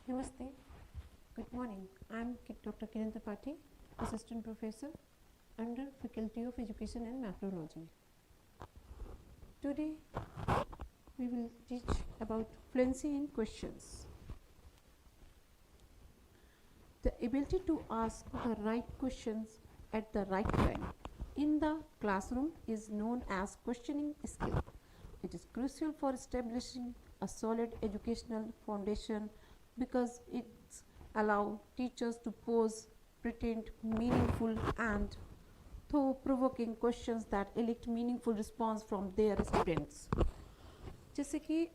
Namaste. Good morning. I am Dr. Kiran Tripathi, Assistant Professor under Faculty of Education and Macrobiology. Today we will teach about fluency in questions. The ability to ask the right questions at the right time in the classroom is known as questioning skill. It is crucial for establishing a solid educational foundation because it allows teachers to pose pretend meaningful and thought-provoking questions that elicit meaningful response from their students. जैसे कि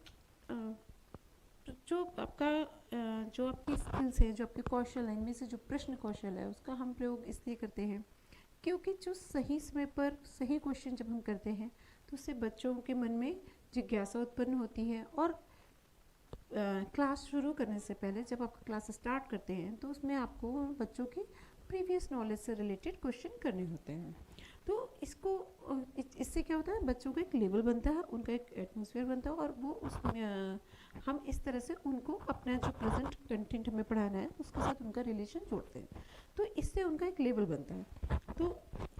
जो आपकी skills हैं, जो आपके कौशल हैं, इनमें से जो प्रश्न कौशल है उसका हम प्रयोग इसलिए करते हैं क्योंकि जो सही समय पर सही क्वेश्चन जब हम करते हैं तो उससे बच्चों के मन में जिज्ञासा उत्पन्न होती है और क्लास शुरू करने से पहले जब आप क्लास स्टार्ट करते हैं तो उसमें आपको बच्चों की प्रीवियस नॉलेज से रिलेटेड क्वेश्चन करने होते हैं। तो इससे क्या होता है, बच्चों का एक लेवल बनता है, उनका एक एटमॉस्फेयर बनता है और वो उसमें हम इस तरह से उनको अपना जो प्रेजेंट कंटेंट हमें पढ़ाना है उसके साथ उनका रिलेशन जोड़ते हैं, तो इससे उनका एक लेवल बनता है। तो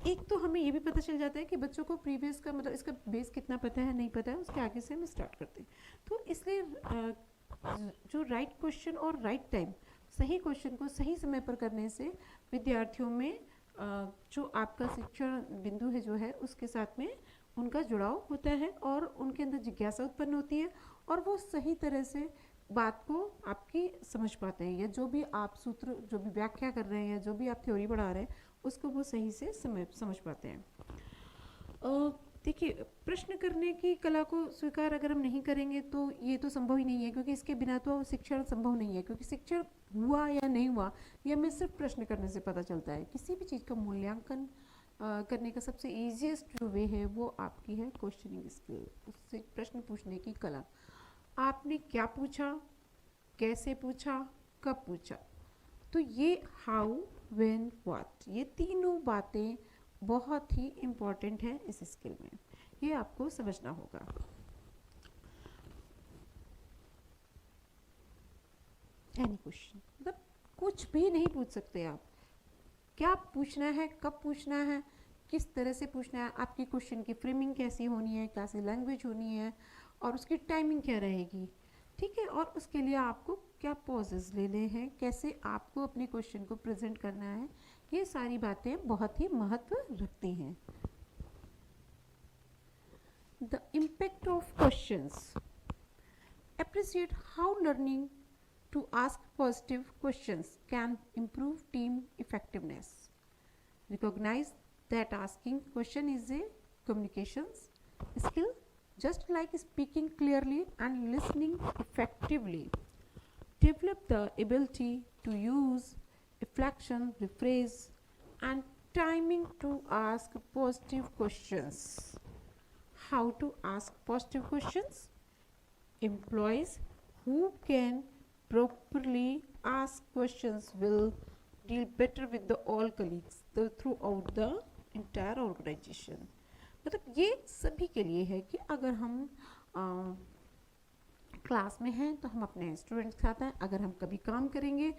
एक तो हमें ये भी पता चल जाता है कि बच्चों को प्रीवियस का मतलब इसका बेस कितना पता है, नहीं पता है, उसके आगे से हम स्टार्ट करते हैं। तो इसलिए जो राइट क्वेश्चन और राइट टाइम, सही क्वेश्चन को सही समय पर करने से विद्यार्थियों में जो आपका शिक्षण बिंदु है जो है उसके साथ में उनका जुड़ाव होता है और उनके अंदर जिज्ञासा उत्पन्न होती है और वो सही तरह से बात को आपकी समझ पाते हैं, या जो भी आप सूत्र, जो भी व्याख्या कर रहे हैं, जो भी आप थ्योरी पढ़ा रहे हैं उसको वो सही से समझ पाते हैं। देखिए, प्रश्न करने की कला को स्वीकार अगर हम नहीं करेंगे तो ये तो संभव ही नहीं है, क्योंकि इसके बिना तो शिक्षण संभव नहीं है, क्योंकि शिक्षण हुआ या नहीं हुआ ये हमें सिर्फ प्रश्न करने से पता चलता है। किसी भी चीज़ का मूल्यांकन करने का सबसे ईजीएस्ट जो वे है वो आपकी है क्वेश्चनिंग स्किल, उससे प्रश्न पूछने की कला। आपने क्या पूछा, कैसे पूछा, कब पूछा, तो ये हाउ, व्हेन, व्हाट, ये तीनों बातें बहुत ही इम्पॉर्टेंट है इस स्किल में, ये आपको समझना होगा। एनी क्वेश्चन, मतलब कुछ भी नहीं पूछ सकते आप, क्या पूछना है, कब पूछना है, किस तरह से पूछना है, आपकी क्वेश्चन की फ्रेमिंग कैसी होनी है, कैसी लैंग्वेज होनी है और उसकी टाइमिंग क्या रहेगी, ठीक है, और उसके लिए आपको क्या पॉजेस लेने हैं, कैसे आपको अपने क्वेश्चन को प्रेजेंट करना है, ये सारी बातें बहुत ही महत्व रखती हैं। The impact of questions, appreciate how learning to ask positive questions can improve team effectiveness. Recognize that asking question is a communications skill just like speaking clearly and listening effectively. Develop the ability to use inflection, rephrase and timing to ask positive questions. How to ask positive questions? Employees who can properly ask questions will deal better with the all colleagues throughout the entire organization. मतलब ये सभी के लिए है कि अगर हम class में हैं तो हम अपने स्टूडेंट्स के साथ हैं, अगर हम कभी काम करेंगे,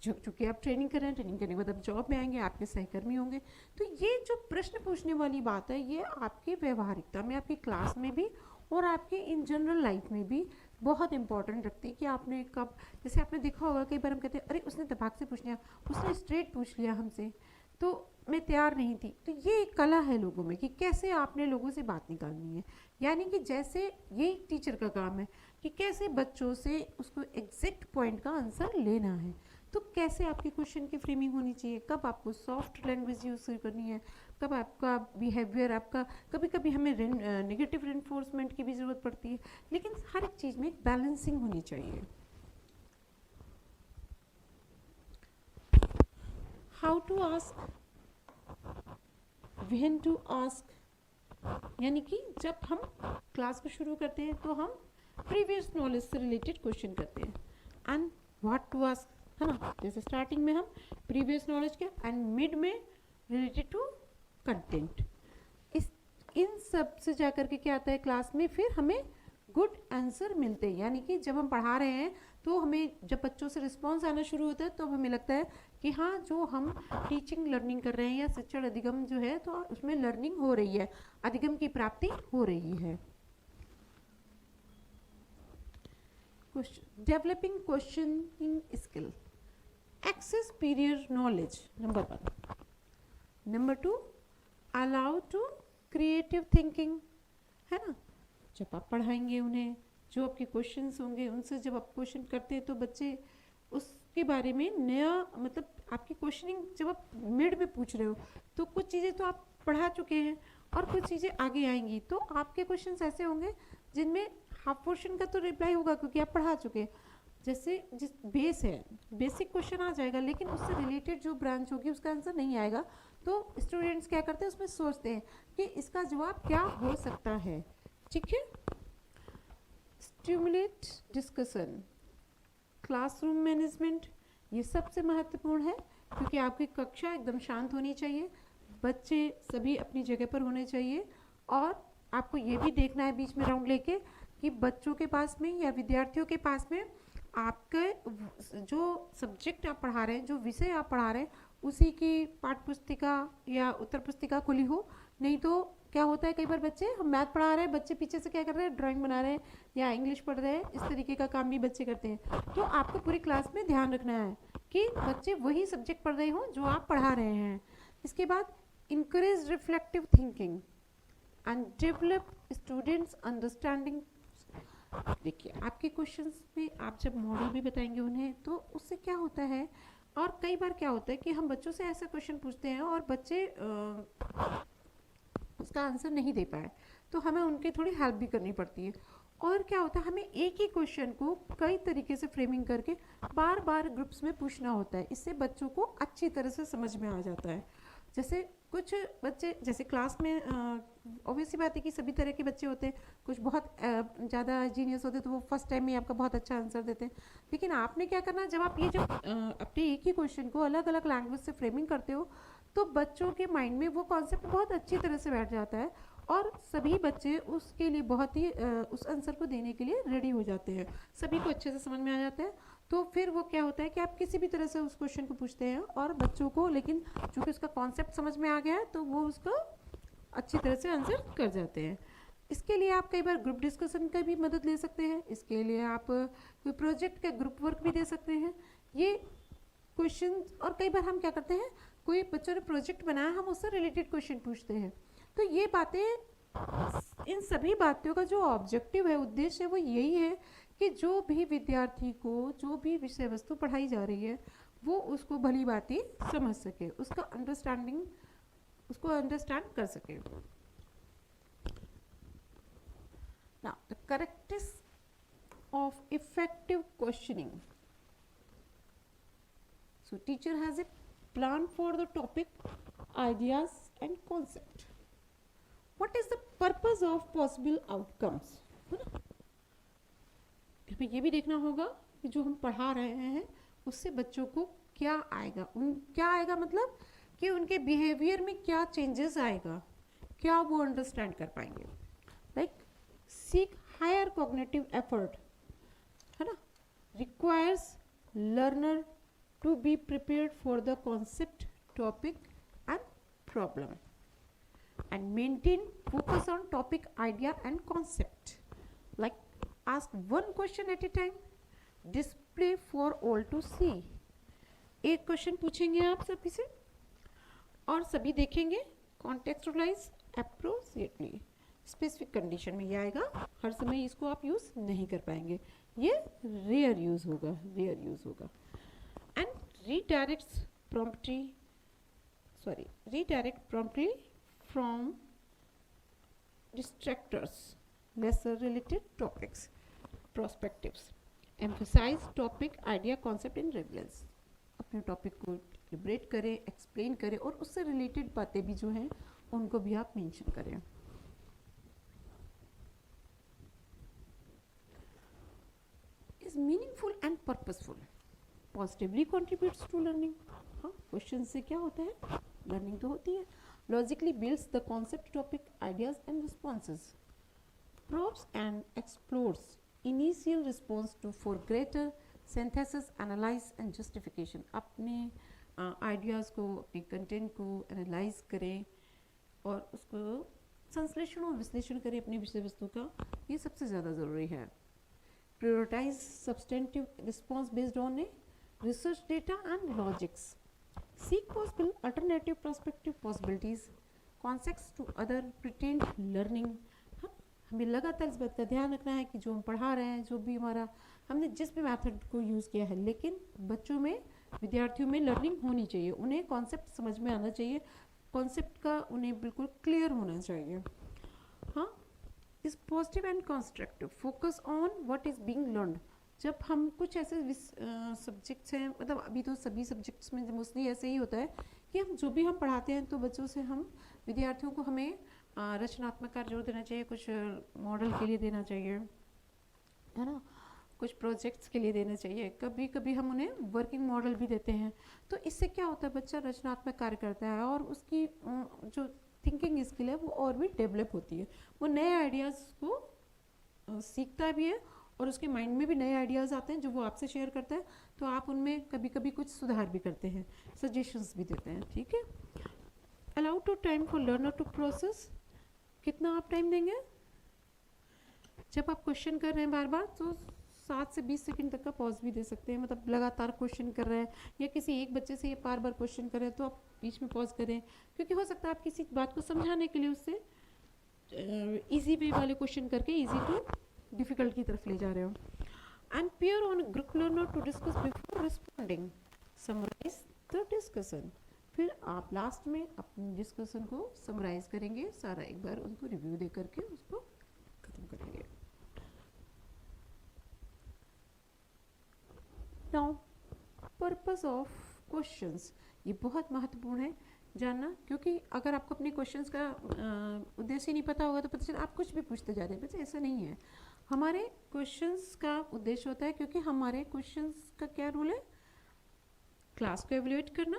चूँकि आप ट्रेनिंग कर रहे हैं, ट्रेनिंग करने के बाद आप जॉब में आएंगे, आपके सहकर्मी होंगे, तो ये जो प्रश्न पूछने वाली बात है ये आपकी व्यवहारिकता में, आपकी क्लास में भी और आपके इन जनरल लाइफ में भी बहुत इंपॉर्टेंट रखती है कि आपने कब, जैसे आपने देखा होगा कई बार हम कहते हैं अरे उसने दबाक से पूछ लिया, उसने स्ट्रेट पूछ लिया हमसे, तो मैं तैयार नहीं थी। तो ये एक कला है लोगों में कि कैसे आपने लोगों से बात निकालनी है, यानी कि जैसे ये टीचर का काम है कि कैसे बच्चों से उसको एग्जैक्ट पॉइंट का आंसर लेना है, तो कैसे आपकी क्वेश्चन की फ्रेमिंग होनी चाहिए, कब आपको सॉफ्ट लैंग्वेज यूज़ करनी है, कब आपका बिहेवियर, आपका कभी कभी हमें नेगेटिव रेनफोर्समेंट की भी ज़रूरत पड़ती है, लेकिन हर एक चीज़ में एक बैलेंसिंग होनी चाहिए। How to ask, when to ask, यानी कि जब हम क्लास को शुरू करते हैं तो हम प्रीवियस नॉलेज से रिलेटेड क्वेश्चन करते हैं, एंड व्हाट टू आस्क, है ना, जैसे स्टार्टिंग में हम प्रीवियस नॉलेज के, एंड मिड में रिलेटेड टू कंटेंट। इन सब से जाकर के क्या आता है क्लास में, फिर हमें गुड आंसर मिलते हैं, यानी कि जब हम पढ़ा रहे हैं तो हमें जब बच्चों से रिस्पॉन्स आना शुरू होता है तो हमें लगता है कि हाँ, जो हम टीचिंग लर्निंग कर रहे हैं या शिक्षण अधिगम जो है तो उसमें लर्निंग हो रही है, अधिगम की प्राप्ति हो रही है। Developing questioning skill, access superior knowledge, number 1. Number 2, allow to creative thinking, है ना। जब आप पढ़ाएंगे उन्हें, जो आपके क्वेश्चंस होंगे उनसे जब आप क्वेश्चन करते हैं तो बच्चे उसके बारे में नया, मतलब आपकी क्वेश्चनिंग जब आप मिड में पूछ रहे हो तो कुछ चीज़ें तो आप पढ़ा चुके हैं और कुछ चीज़ें आगे आएंगी, तो आपके क्वेश्चंस ऐसे होंगे जिनमें हाफ पोर्शन का तो रिप्लाई होगा क्योंकि आप पढ़ा चुके हैं। जैसे जिस बेस है, बेसिक क्वेश्चन आ जाएगा लेकिन उससे रिलेटेड जो ब्रांच होगी उसका आंसर नहीं आएगा, तो स्टूडेंट्स क्या करते हैं, उसमें सोचते हैं कि इसका जवाब क्या हो सकता है। ठीक है। स्टिमुलेट डिस्कशन, क्लासरूम मैनेजमेंट, ये सबसे महत्वपूर्ण है क्योंकि आपकी कक्षा एकदम शांत होनी चाहिए, बच्चे सभी अपनी जगह पर होने चाहिए और आपको ये भी देखना है बीच में राउंड लेके कि बच्चों के पास में या विद्यार्थियों के पास में आपके जो सब्जेक्ट आप पढ़ा रहे हैं, जो विषय आप पढ़ा रहे हैं, उसी की पाठ्य पुस्तिका या उत्तर पुस्तिका खुली हो। नहीं तो क्या होता है, कई बार बच्चे, हम मैथ पढ़ा रहे हैं, बच्चे पीछे से क्या कर रहे हैं, ड्राइंग बना रहे हैं या इंग्लिश पढ़ रहे हैं, इस तरीके का काम भी बच्चे करते हैं। तो आपको पूरी क्लास में ध्यान रखना है कि बच्चे वही सब्जेक्ट पढ़ रहे हों जो आप पढ़ा रहे हैं। इसके बाद encourage reflective thinking and develop students understanding. देखिए, आपके क्वेश्चंस में आप जब मॉडल भी बताएंगे उन्हें तो उससे क्या होता है, और कई बार क्या होता है कि हम बच्चों से ऐसा क्वेश्चन पूछते हैं और बच्चे उसका आंसर नहीं दे पाए, तो हमें उनकी थोड़ी हेल्प भी करनी पड़ती है। और क्या होता है, हमें एक ही क्वेश्चन को कई तरीके से फ्रेमिंग करके बार बार ग्रुप्स में पूछना होता है, इससे बच्चों को अच्छी तरह से समझ में आ जाता है। जैसे कुछ बच्चे, जैसे क्लास में ऑब्वियस सी बात है कि सभी तरह के बच्चे होते हैं, कुछ बहुत ज़्यादा जीनियस होते हैं तो वो फर्स्ट टाइम में आपका बहुत अच्छा आंसर देते हैं। लेकिन आपने क्या करना, जब आप ये जब अपने एक ही क्वेश्चन को अलग अलग लैंग्वेज से फ्रेमिंग करते हो तो बच्चों के माइंड में वो कॉन्सेप्ट बहुत अच्छी तरह से बैठ जाता है और सभी बच्चे उसके लिए बहुत ही उस आंसर को देने के लिए रेडी हो जाते हैं, सभी को अच्छे से समझ में आ जाता है। तो फिर वो क्या होता है कि आप किसी भी तरह से उस क्वेश्चन को पूछते हैं और बच्चों को, लेकिन चूँकि उसका कॉन्सेप्ट समझ में आ गया है तो वो उसको अच्छी तरह से आंसर कर जाते हैं। इसके लिए आप कई बार ग्रुप डिस्कशन का भी मदद ले सकते हैं, इसके लिए आप कोई प्रोजेक्ट का ग्रुप वर्क भी दे सकते हैं। ये क्वेश्चन, और कई बार हम क्या करते हैं, कोई बच्चों ने प्रोजेक्ट बनाया, हम उससे रिलेटेड क्वेश्चन पूछते हैं। तो ये बातें, इन सभी बातों का जो ऑब्जेक्टिव है, उद्देश्य है, वो यही है कि जो भी विद्यार्थी को जो भी विषय वस्तु पढ़ाई जा रही है वो उसको भली भांति समझ सके, उसको अंडरस्टैंड कर सके। Now the correctness of effective questioning. So teacher has a plan for the topic, ideas and concept. What is the purpose of possible outcomes, है ना। इसमें ये भी देखना होगा कि जो हम पढ़ा रहे हैं उससे बच्चों को क्या आएगा, क्या आएगा मतलब कि उनके बिहेवियर में क्या चेंजेस आएगा, क्या वो अंडरस्टैंड कर पाएंगे। Like seek higher cognitive effort, है ना, requires learner to be prepared for the concept, topic and problem and maintain focus on topic, idea and concept. Like ask one question at a time, display for all to see। एक question पूछेंगे आप सभी से और सभी देखेंगे, contextualize appropriately। Specific condition में ये आएगा, हर समय इसको आप यूज़ नहीं कर पाएंगे, ये रेयर यूज़ होगा। And redirect promptly from distractors, lesser related topics, perspectives, emphasize topic, idea, concept in relevance। अपने टॉपिक को लिबरेट करें, एक्सप्लेन करें और उससे रिलेटेड बातें भी जो हैं उनको भी आप मेंशन करें। Is meaningful and purposeful, positively contributes to learning. हाँ, क्वेश्चन से क्या होता है, लर्निंग तो होती है। Logically builds the concept, topic, ideas and responses. Probes and explores initial response to for greater synthesis, analyse and justification, अपने आइडियाज़ को, अपने कंटेंट को एनालाइज करें और उसको संश्लेषण और विश्लेषण करें अपनी विषय वस्तु का, ये सबसे ज़्यादा ज़रूरी है। Prioritise substantive response based on a research data and logics, seek possible alternative perspective possibilities, concepts to other pretend learning। हमें लगातार इस बात का ध्यान रखना है कि जो हम पढ़ा रहे हैं, जो भी हमने जिस भी मेथड को यूज़ किया है, लेकिन बच्चों में, विद्यार्थियों में लर्निंग होनी चाहिए, उन्हें कॉन्सेप्ट समझ में आना चाहिए, कॉन्सेप्ट का उन्हें बिल्कुल क्लियर होना चाहिए। हाँ, इस positive and constructive focus on what is being learned. जब हम कुछ ऐसे सब्जेक्ट्स हैं, मतलब अभी तो सभी सब्जेक्ट्स में मोस्टली ऐसे ही होता है कि हम जो भी हम पढ़ाते हैं तो बच्चों से हम, विद्यार्थियों को हमें रचनात्मक कार्य जरूर देना चाहिए, कुछ मॉडल के लिए देना चाहिए, है ना, कुछ प्रोजेक्ट्स के लिए देना चाहिए, कभी कभी हम उन्हें वर्किंग मॉडल भी देते हैं। तो इससे क्या होता है, बच्चा रचनात्मक कार्य करता है और उसकी जो थिंकिंग स्किल है वो और भी डेवलप होती है, वो नए आइडियाज़ को सीखता भी है और उसके माइंड में भी नए आइडियाज़ आते हैं जो वो आपसे शेयर करता है, तो आप उनमें कभी कभी कुछ सुधार भी करते हैं, सजेशंस भी देते हैं। ठीक है, allow to time for learner to process, कितना आप टाइम देंगे? जब आप क्वेश्चन कर रहे हैं बार बार तो 7 से 20 सेकंड तक का पॉज भी दे सकते हैं, मतलब लगातार क्वेश्चन कर रहे हैं या किसी एक बच्चे से ये बार बार क्वेश्चन कर रहे हैं तो आप बीच में पॉज करें, क्योंकि हो सकता है आप किसी बात को समझाने के लिए उससे ईजी वे वाले क्वेश्चन करके ईजी टू डिफिकल्ट की तरफ ले जा रहे हो। And pair on group learner to discuss before responding, summarise the discussion, फिर आप लास्ट में अपने डिस्कशन को समराइज करेंगे, सारा एक बार उनको रिव्यू दे करके उसको खत्म करेंगे। नाउ पर्पस ऑफ क्वेश्चंस, ये बहुत महत्वपूर्ण है जानना, क्योंकि अगर आपको अपने क्वेश्चंस का उद्देश्य नहीं पता होगा तो पता चला आप कुछ भी पूछते जा रहे हैं। बच्चे ऐसा नहीं है, हमारे क्वेश्चंस का उद्देश्य होता है, क्योंकि हमारे क्वेश्चंस का क्या रूल है, क्लास को एवेल्युएट करना,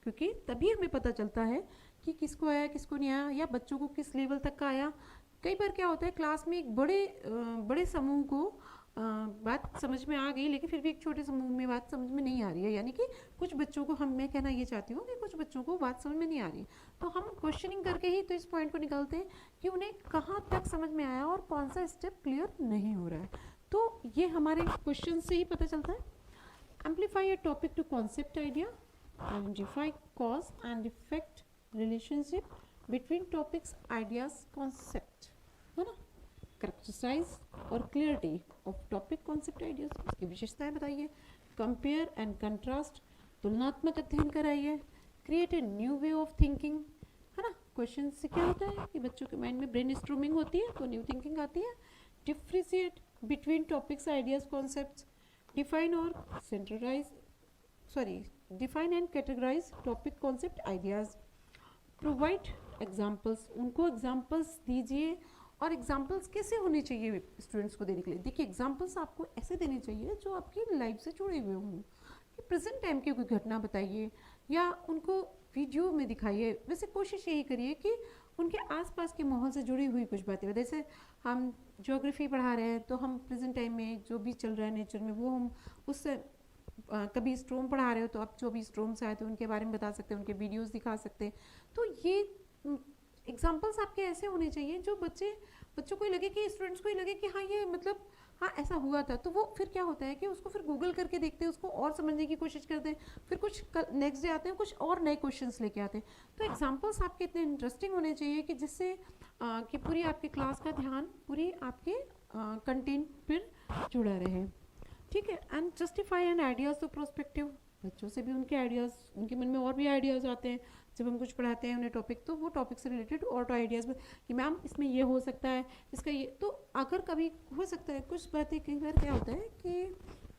क्योंकि तभी हमें पता चलता है कि किसको आया किसको नहीं आया, या बच्चों को किस लेवल तक का आया। कई बार क्या होता है, क्लास में एक बड़े समूह को बात समझ में आ गई, लेकिन फिर भी एक छोटे समूह में बात समझ में नहीं आ रही है, यानी कि कुछ बच्चों को, मैं कहना ये चाहती हूँ कि कुछ बच्चों को बात समझ में नहीं आ रही, तो हम क्वेश्चनिंग करके ही तो इस पॉइंट को निकालते हैं कि उन्हें कहाँ तक समझ में आया और कौन सा स्टेप क्लियर नहीं हो रहा है, तो ये हमारे क्वेश्चन से ही पता चलता है। Amplify a topic to concept idea, identify cause and effect relationship between topics, ideas, concept, है ना। कैरेक्टराइज और clarity of topic, concept, ideas, उसकी विशेषताएं बताइए। कंपेयर एंड कंट्रास्ट, तुलनात्मक अध्ययन कराइए। Create a new way of thinking, है ना। क्वेश्चन से क्या होता है कि बच्चों के माइंड में ब्रेन स्ट्रोमिंग होती है तो न्यू थिंकिंग आती है। Differentiate between topics, ideas, concepts, define and categorise topic, concept, ideas. Provide examples, उनको एग्जाम्पल्स दीजिए, और एग्जाम्पल्स कैसे होने चाहिए स्टूडेंट्स को देने के लिए। देखिए, एग्जाम्पल्स आपको ऐसे देने चाहिए जो आपकी लाइफ से जुड़े हुए हों, कि प्रेजेंट टाइम की कोई घटना बताइए या उनको वीडियो में दिखाइए। वैसे कोशिश यही करिए कि उनके आसपास के माहौल से जुड़ी हुई कुछ बातें, जैसे हम ज्योग्राफी पढ़ा रहे हैं तो हम प्रेजेंट टाइम में जो भी चल रहा है नेचर में वो हम उससे, कभी स्ट्रोम पढ़ा रहे हो तो आप जो भी स्ट्रोम से आए थे उनके बारे में बता सकते हैं, उनके वीडियोस दिखा सकते हैं। तो ये एग्जाम्पल्स आपके ऐसे होने चाहिए जो बच्चों को लगे कि, स्टूडेंट्स को ही लगे कि हाँ ये मतलब हाँ ऐसा हुआ था, तो वो फिर क्या होता है कि उसको फिर गूगल करके देखते हैं, उसको और समझने की कोशिश करते हैं, फिर कुछ नेक्स्ट डे आते हैं कुछ और नए क्वेश्चंस लेके आते हैं। तो एग्जाम्पल्स आपके इतने इंटरेस्टिंग होने चाहिए कि जिससे कि पूरी आपके क्लास का ध्यान पूरी आपके कंटेंट पर जुड़ा रहे। ठीक है। And justify and ideas to prospective, बच्चों से भी उनके आइडियाज़, उनके मन में और भी आइडियाज़ आते हैं जब हम कुछ पढ़ाते हैं उन्हें टॉपिक, तो वो टॉपिक से रिलेटेड और तो आइडियाज़ कि मैम इसमें ये हो सकता है, इसका ये, तो अगर कभी हो सकता है कुछ बातें, कई बार क्या होता है कि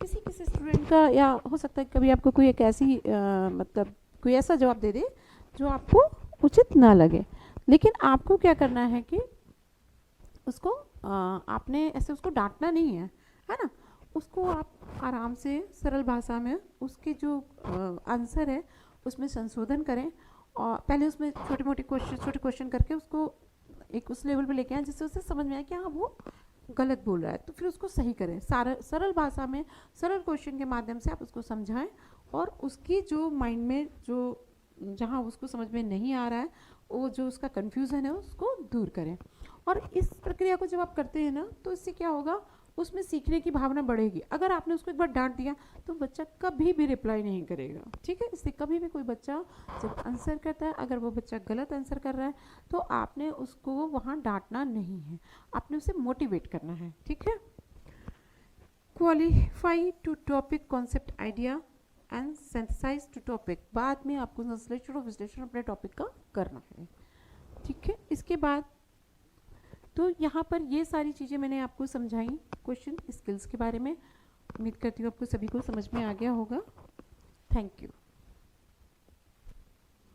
किसी स्टूडेंट का, या हो सकता है कभी आपको कोई एक ऐसी मतलब कोई ऐसा जवाब दे दे जो आपको उचित ना लगे, लेकिन आपको क्या करना है कि उसको आपने ऐसे उसको डांटना नहीं है ना, उसको आप आराम से सरल भाषा में उसके जो आंसर है उसमें संशोधन करें, और पहले उसमें छोटे क्वेश्चन करके उसको एक उस लेवल पे लेके आए जिससे उसे समझ में आए कि हाँ वो गलत बोल रहा है तो फिर उसको सही करें, सरल भाषा में सरल क्वेश्चन के माध्यम से आप उसको समझाएं और उसकी जो माइंड में जो जहाँ उसको समझ में नहीं आ रहा है वो जो उसका कन्फ्यूज़न है उसको दूर करें। और इस प्रक्रिया को जब आप करते हैं ना तो इससे क्या होगा, उसमें सीखने की भावना बढ़ेगी। अगर आपने उसको एक बार डांट दिया तो बच्चा कभी भी रिप्लाई नहीं करेगा, ठीक है। इससे कभी भी कोई बच्चा जब आंसर करता है, अगर वो बच्चा गलत आंसर कर रहा है तो आपने उसको वहाँ डांटना नहीं है, आपने उसे मोटिवेट करना है, ठीक है। Qualify to topic, concept, idea and synthesise to topic. बाद में आपको संश्लेषण और विश्लेषण अपने टॉपिक का करना है, ठीक है। इसके बाद तो यहाँ पर ये सारी चीज़ें मैंने आपको समझाई क्वेश्चन स्किल्स के बारे में। उम्मीद करती हूँ आपको सभी को समझ में आ गया होगा। Thank you.